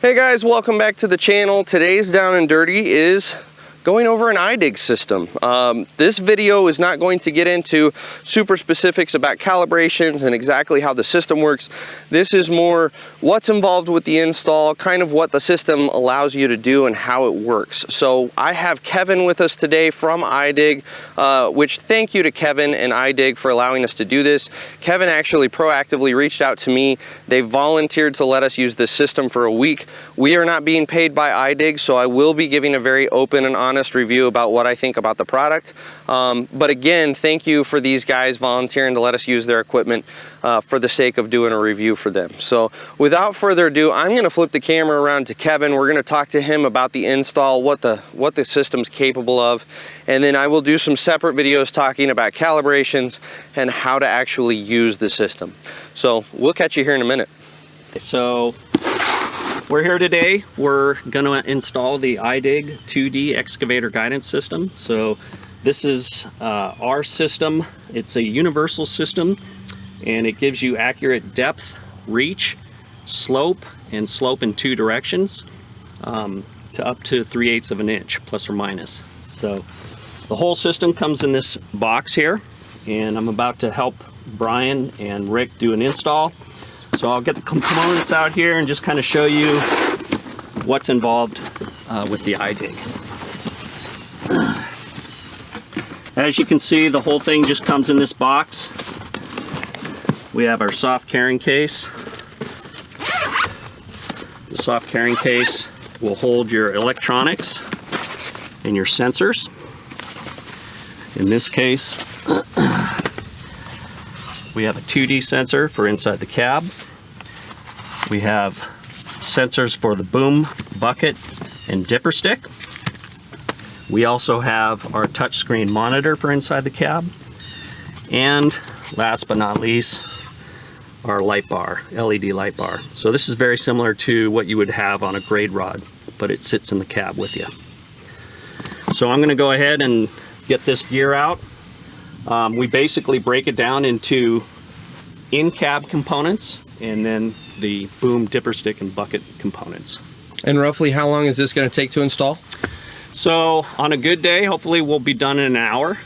Hey guys, welcome back to the channel. Today's Down and Dirty is going over an iDig system. This video is not going to get into super specifics about calibrations and exactly how the system works. This is more what's involved with the install, kind of what the system allows you to do and how it works. So I have Kevin with us today from iDig, which thank you to Kevin and iDig for allowing us to do this. Kevin actually proactively reached out to me. They volunteered to let us use this system for a week. We are not being paid by iDig, so I will be giving a very open and honest review about what I think about the product. But again, thank you for these guys volunteering to let us use their equipment for the sake of doing a review for them. So without further ado, I'm going to flip the camera around to Kevin. We're going to talk to him about the install, what the system's capable of, and then I will do some separate videos talking about calibrations and how to actually use the system. So we'll catch you here in a minute. So we're here today. We're going to install the iDig 2D excavator guidance system. So this is our system. It's a universal system, and it gives you accurate depth, reach, slope, and slope in two directions to up to 3/8 of an inch, plus or minus. So the whole system comes in this box here, and I'm about to help Brian and Rick do an install. So I'll get the components out here and just kind of show you what's involved with the iDig. As you can see, the whole thing just comes in this box. We have our soft carrying case. The soft carrying case will hold your electronics and your sensors. In this case, we have a 2D sensor for inside the cab. We have sensors for the boom, bucket, and dipper stick. We also have our touchscreen monitor for inside the cab. And last but not least, our light bar, LED light bar. So this is very similar to what you would have on a grade rod, but it sits in the cab with you. So I'm going to go ahead and get this gear out. We basically break it down into in-cab components and then the boom, dipper stick, and bucket components. And roughly how long is this going to take to install? So on a good day, hopefully we'll be done in an hour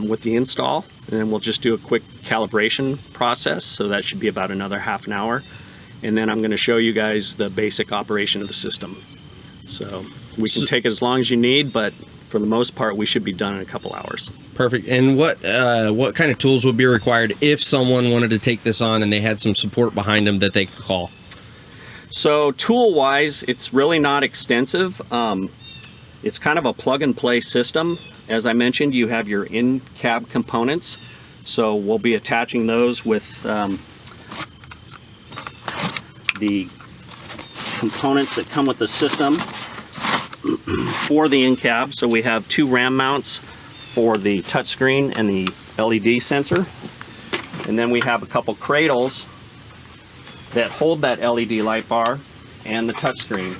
with the install, and then we'll just do a quick calibration process. So that should be about another half an hour. And then I'm going to show you guys the basic operation of the system. So we can take it as long as you need, but for the most part, we should be done in a couple hours. Perfect. And what kind of tools would be required if someone wanted to take this on and they had some support behind them that they could call? So tool-wise, it's really not extensive. It's kind of a plug-and-play system. As I mentioned, you have your in-cab components. So we'll be attaching those with the components that come with the system for the in-cab. So we have two RAM mounts for the touchscreen and the LED sensor. And then we have a couple cradles that hold that LED light bar and the touchscreen.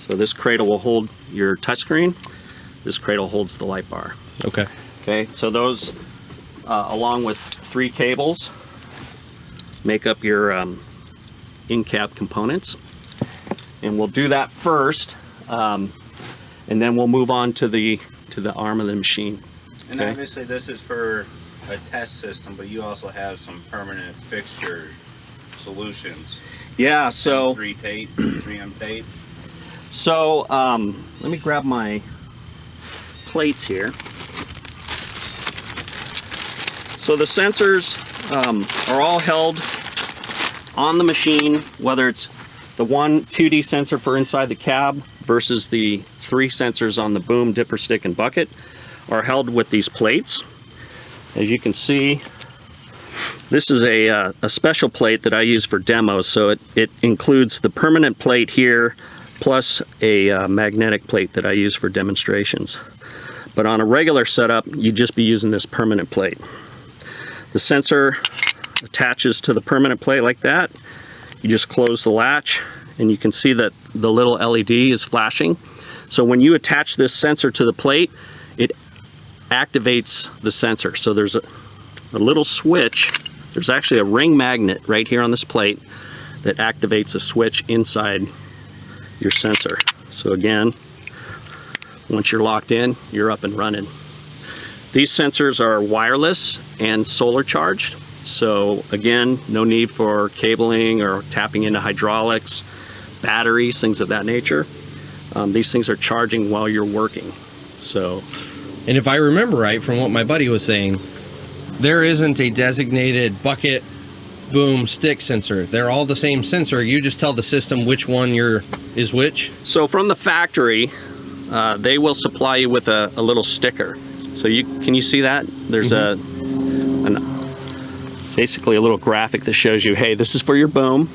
So this cradle will hold your touchscreen. This cradle holds the light bar. Okay. Okay, so those, along with 3 cables, make up your in-cab components. And we'll do that first, and then we'll move on to the arm of the machine. And obviously this is for a test system, but you also have some permanent fixture solutions. Yeah, so 3M tape. So let me grab my plates here. So the sensors are all held on the machine, whether it's the one 2D sensor for inside the cab versus the 3 sensors on the boom, dipper stick, and bucket are held with these plates. As you can see, this is a special plate that I use for demos. So it includes the permanent plate here plus a magnetic plate that I use for demonstrations. But on a regular setup, you'd just be using this permanent plate. The sensor attaches to the permanent plate like that. You just close the latch and you can see that the little LED is flashing. So when you attach this sensor to the plate, it activates the sensor. So there's a little switch. There's actually a ring magnet right here on this plate that activates a switch inside your sensor. So again, once you're locked in, you're up and running. These sensors are wireless and solar charged. So again, no need for cabling or tapping into hydraulics, batteries, things of that nature. These things are charging while you're working. So, and if I remember right from what my buddy was saying, there isn't a designated bucket, boom, stick sensor. They're all the same sensor. You just tell the system which one is which. So from the factory, they will supply you with a little sticker. So can you see that? There's basically a little graphic that shows you, hey, this is for your boom,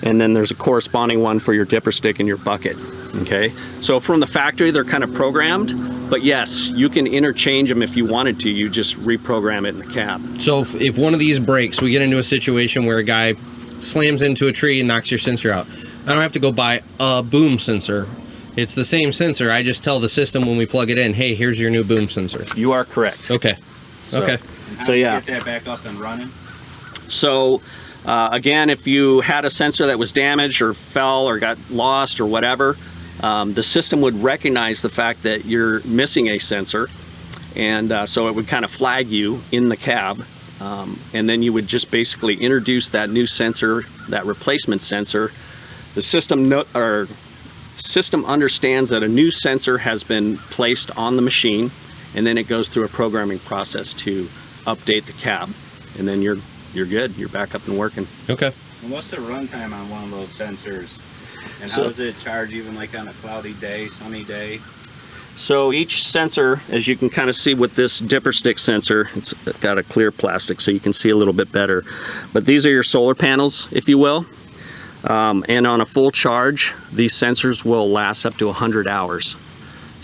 and then there's a corresponding one for your dipper stick and your bucket. Okay, so from the factory they're kind of programmed, but yes, you can interchange them if you wanted to. You just reprogram it in the cab. So if one of these breaks, we get into a situation where a guy slams into a tree and knocks your sensor out. I don't have to go buy a boom sensor. It's the same sensor. I just tell the system when we plug it in, hey, here's your new boom sensor. You are correct. Okay. Okay. So yeah, get that back up and running. So again, if you had a sensor that was damaged or fell or got lost or whatever, the system would recognize the fact that you're missing a sensor, and so it would kind of flag you in the cab, and then you would just basically introduce that new sensor, that replacement sensor. The system understands that a new sensor has been placed on the machine, and then it goes through a programming process to update the cab, and then you're good. You're back up and working. Okay. And what's the runtime on one of those sensors? And how does it charge even like on a cloudy day, sunny day? So each sensor, as you can kind of see with this dipper stick sensor, it's got a clear plastic so you can see a little bit better. But these are your solar panels, if you will. And on a full charge, these sensors will last up to 100 hours.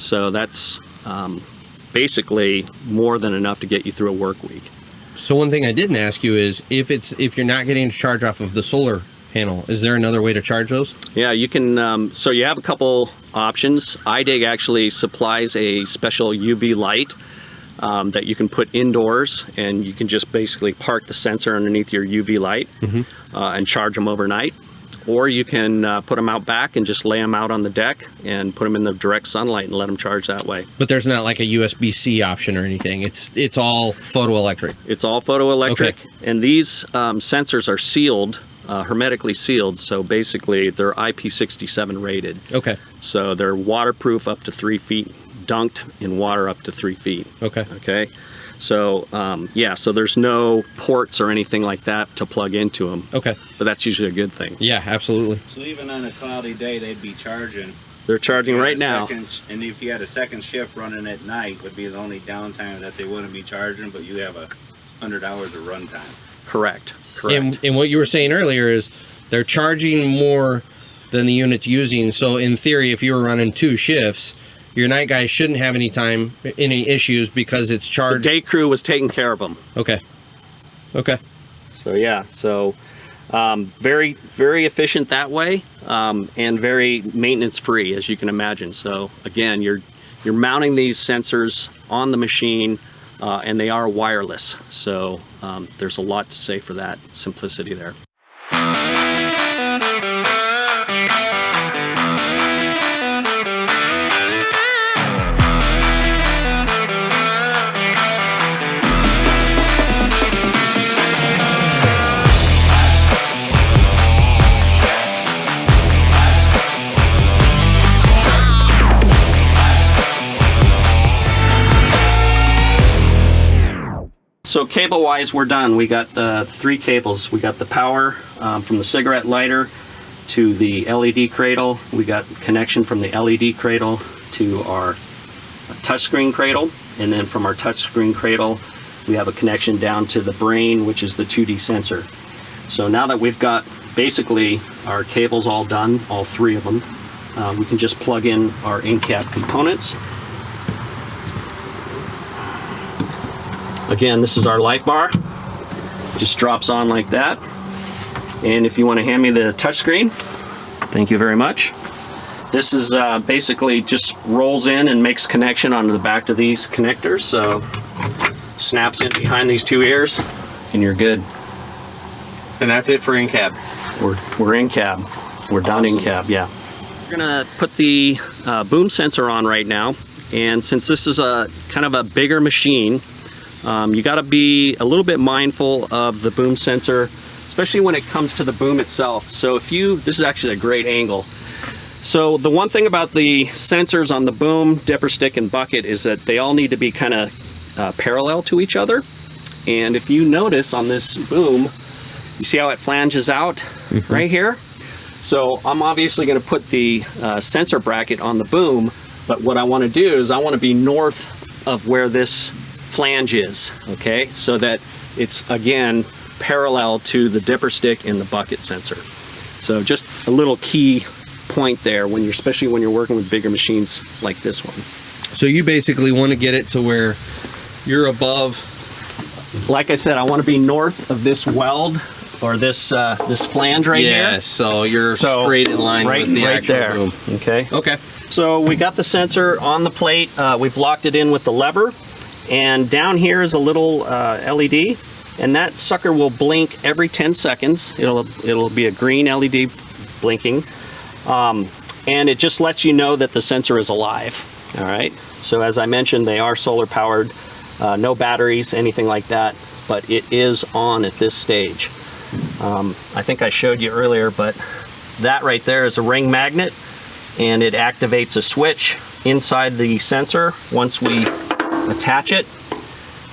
So that's basically more than enough to get you through a work week. So one thing I didn't ask you is if you're not getting a charge off of the solar panel, is there another way to charge those? Yeah, you can. So you have a couple options. iDig actually supplies a special UV light that you can put indoors, and you can just basically park the sensor underneath your UV light and charge them overnight. Or you can put them out back and just lay them out on the deck and put them in the direct sunlight and let them charge that way. But there's not like a USB-C option or anything. It's all photoelectric. It's all photoelectric. Okay. And these sensors are sealed, hermetically sealed. So basically they're IP67 rated. Okay. So they're waterproof up to 3 feet, dunked in water up to 3 feet. Okay. Okay. So yeah, so there's no ports or anything like that to plug into them. Okay. But that's usually a good thing. Yeah, absolutely. So even on a cloudy day, they'd be charging. They're charging right now. And if you had a second shift running at night, would be the only downtime that they wouldn't be charging, but you have 100 hours of runtime. Correct. Correct. And what you were saying earlier is they're charging more than the unit's using. So in theory, if you were running 2 shifts, your night guys shouldn't have any issues because it's charged. The day crew was taking care of them. Okay. Okay. So yeah, so very, very efficient that way, and very maintenance free, as you can imagine. So again, you're mounting these sensors on the machine, and they are wireless. So there's a lot to say for that simplicity there. So cable wise, we're done. We got 3 cables. We got the power from the cigarette lighter to the LED cradle. We got connection from the LED cradle to our touchscreen cradle. And then from our touchscreen cradle, we have a connection down to the brain, which is the 2D sensor. So now that we've got basically our cables all done, all 3 of them, we can just plug in our in-cab components. Again, this is our light bar. Just drops on like that. And if you want to hand me the touchscreen, thank you very much. This is basically just rolls in and makes connection onto the back of these connectors. So snaps in behind these 2 ears and you're good. And that's it for in-cab. we're in cab. We're done in cab, yeah. We're gonna put the boom sensor on right now, and since this is a kind of a bigger machine, you got to be a little bit mindful of the boom sensor, especially when it comes to the boom itself. So this is actually a great angle. So the one thing about the sensors on the boom, dipper stick, and bucket is that they all need to be kind of parallel to each other. And if you notice on this boom, you see how it flanges out right here? So I'm obviously going to put the sensor bracket on the boom, but what I want to do is I want to be north of where this flange is, okay? So that it's, again, parallel to the dipper stick and the bucket sensor. So just a little key point there, especially when you're working with bigger machines like this one. So you basically want to get it to where you're above. Like I said, I want to be north of this weld, or this flange right here. Yeah, so you're straight in line with the actual there. boom. Okay. Okay. So we got the sensor on the plate. We've locked it in with the lever, and down here is a little LED, and that sucker will blink every 10 seconds. It'll be a green LED blinking, and it just lets you know that the sensor is alive. All right. So as I mentioned, they are solar powered, no batteries, anything like that, but it is on at this stage. I think I showed you earlier, but that right there is a ring magnet, and it activates a switch inside the sensor once we attach it.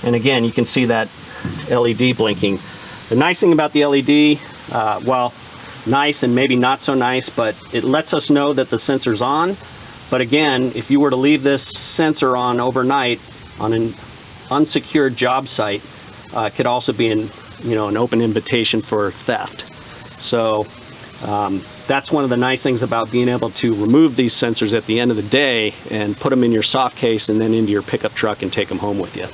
And again, you can see that LED blinking. The nice thing about the LED, well, nice and maybe not so nice, but it lets us know that the sensor's on. But again, if you were to leave this sensor on overnight on an unsecured job site, it could also be an open invitation for theft. So that's one of the nice things about being able to remove these sensors at the end of the day and put them in your soft case and then into your pickup truck and take them home with you.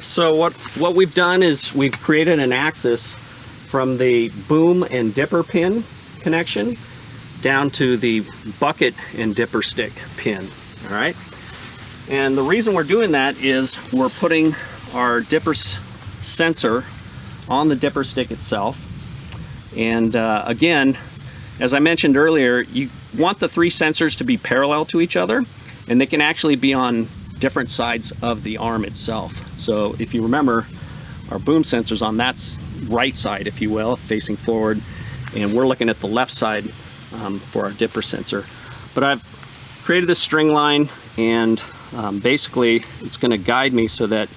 So what we've done is we've created an axis from the boom and dipper pin connection down to the bucket and dipper stick pin. All right. And the reason we're doing that is we're putting our dipper sensor on the dipper stick itself. And again, as I mentioned earlier, you want the three sensors to be parallel to each other, and they can actually be on different sides of the arm itself. So if you remember, our boom sensor's on that right side, if you will, facing forward, and we're looking at the left side for our dipper sensor. But I've created this string line, and basically it's going to guide me so that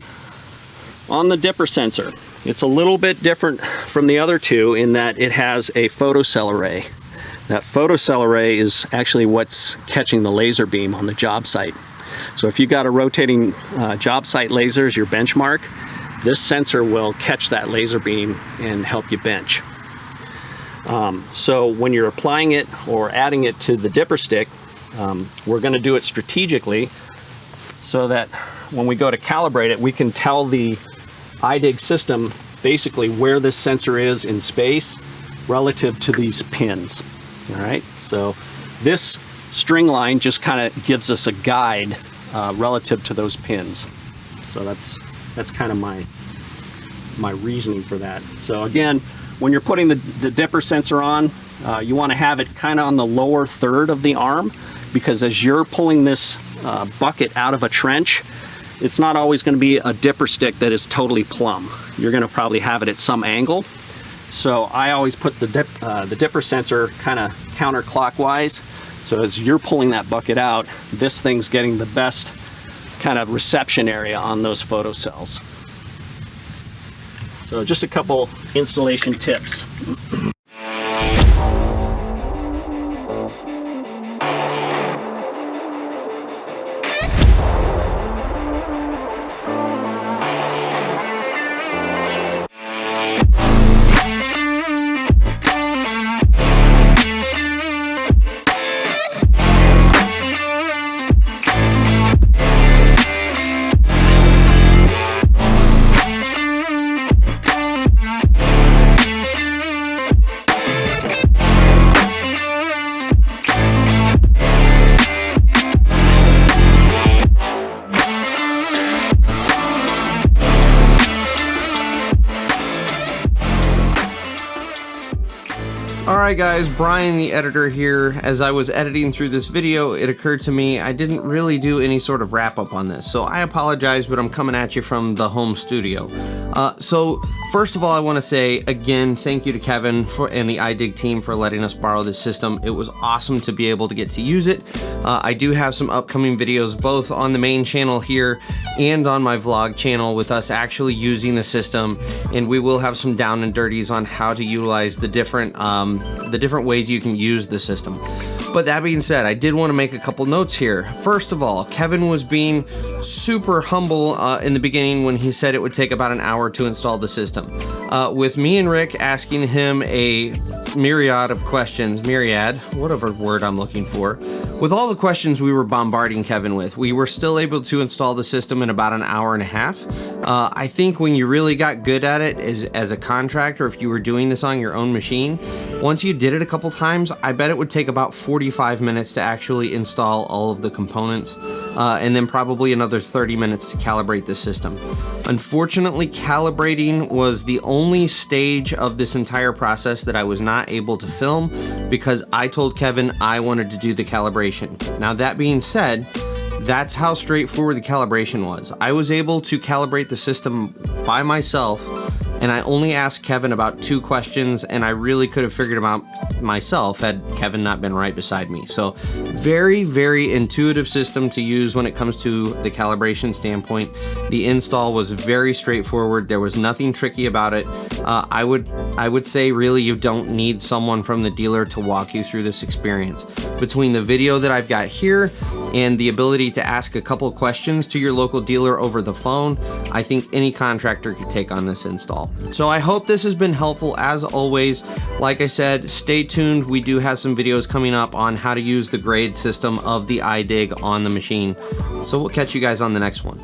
on the dipper sensor, it's a little bit different from the other two in that it has a photocell array. That photocell array is actually what's catching the laser beam on the job site. So if you've got a rotating job site laser as your benchmark, this sensor will catch that laser beam and help you bench. So when you're applying it or adding it to the dipper stick, we're going to do it strategically so that when we go to calibrate it, we can tell the iDig system basically where this sensor is in space relative to these pins. All right, so this string line just kind of gives us a guide relative to those pins. So that's kind of my reasoning for that. So again, when you're putting the dipper sensor on, you want to have it kind of on the lower third of the arm, because as you're pulling this bucket out of a trench, it's not always going to be a dipper stick that is totally plumb. You're going to probably have it at some angle. So I always put the dipper sensor kind of counterclockwise. So as you're pulling that bucket out, this thing's getting the best kind of reception area on those photocells. So just a couple installation tips. Alright guys, Brian the editor here. As I was editing through this video, it occurred to me I didn't really do any sort of wrap up on this, so I apologize, but I'm coming at you from the home studio. So first of all, I want to say again thank you to Kevin and the iDig team for letting us borrow this system. It was awesome to be able to get to use it. I do have some upcoming videos both on the main channel here and on my vlog channel with us actually using the system, and we will have some down and dirties on how to utilize the different ways you can use the system. But that being said, I did want to make a couple notes here. First of all, Kevin was being super humble in the beginning when he said it would take about an hour to install the system. With me and Rick asking him a myriad of questions, whatever word I'm looking for, with all the questions we were bombarding Kevin with, we were still able to install the system in about an hour and a half. I think when you really got good at it as a contractor, if you were doing this on your own machine, once you did it a couple times, I bet it would take about 45 minutes to actually install all of the components, and then probably another 30 minutes to calibrate the system. Unfortunately, calibrating was the only stage of this entire process that I was not able to film because I told Kevin I wanted to do the calibration. Now that being said, that's how straightforward the calibration was. I was able to calibrate the system by myself, and I only asked Kevin about 2 questions, and I really could have figured them out myself had Kevin not been right beside me. So very, very intuitive system to use when it comes to the calibration standpoint. The install was very straightforward. There was nothing tricky about it. I would say really you don't need someone from the dealer to walk you through this experience. Between the video that I've got here and the ability to ask a couple questions to your local dealer over the phone, I think any contractor could take on this install. So I hope this has been helpful as always. Like I said, stay tuned. We do have some videos coming up on how to use the grade system of the iDig on the machine. So we'll catch you guys on the next one.